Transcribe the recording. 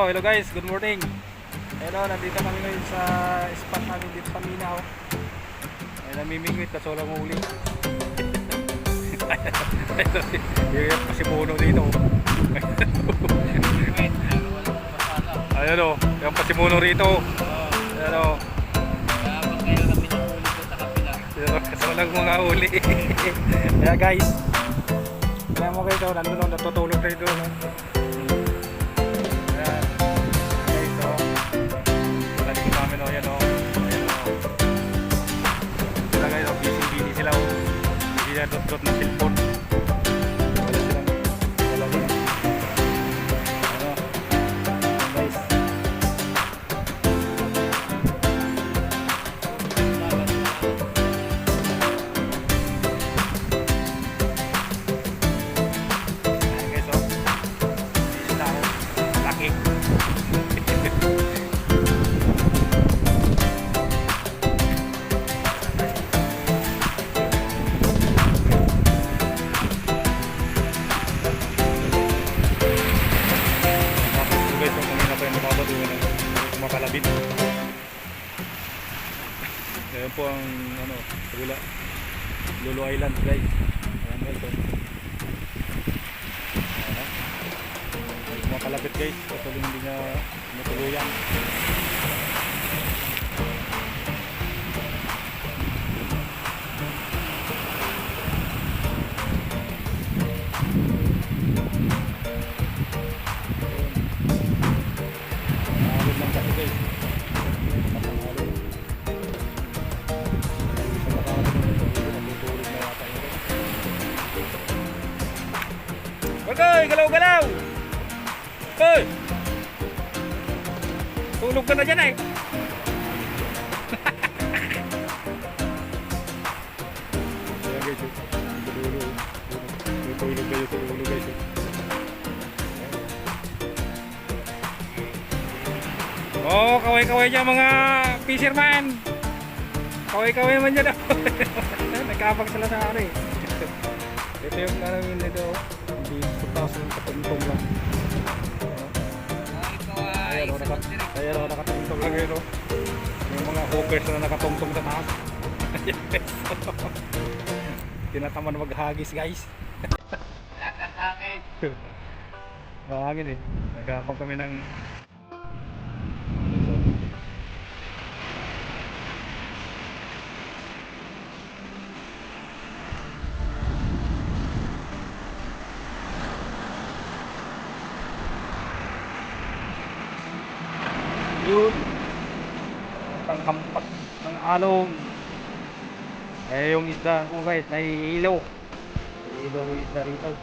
hello guys, good morning. Hello, nandito kami ngayon sa spot namin dito sa Minaw. Ay namimingwit kasi walang huli. Yung pasimuno dito. Ayan o, yung pasimuno rito. Ayan o. Kasi walang mga huli. Kaya guys, kaya mo kayo nandun o, natutulog kayo doon. Dot-dot ng cellphone. Wala silang talaga. Ano? Guys. Ayan guys, oh. Isla ako. Laki. Makalabit. Ayan po ang ano, Tagula Lulu Island guys. Ayan guys, oh. Ayan, makalabit guys, kasi hindi na matuluyan. Oy, galaw-galaw! Hoy! Tulog ka na dyan eh! Ayan guys, tulog kayo, tulog guys. Oh, kaway-kaway dyan mga fisherman! Kaway-kaway man dyan. Nagkapag sila sa ari. Ito yung namin nito. Hindi pagtaso ng katungtong lang. Ayan o, nakatungtong lang yun o. Yung mga hookers na nakatungtong sa taas. Tinataman maghagis guys. Mahangin eh. Nagkapag kami ng yun ang hampak ng along. Eh yung isda ko guys, nahihilo yung isda rito.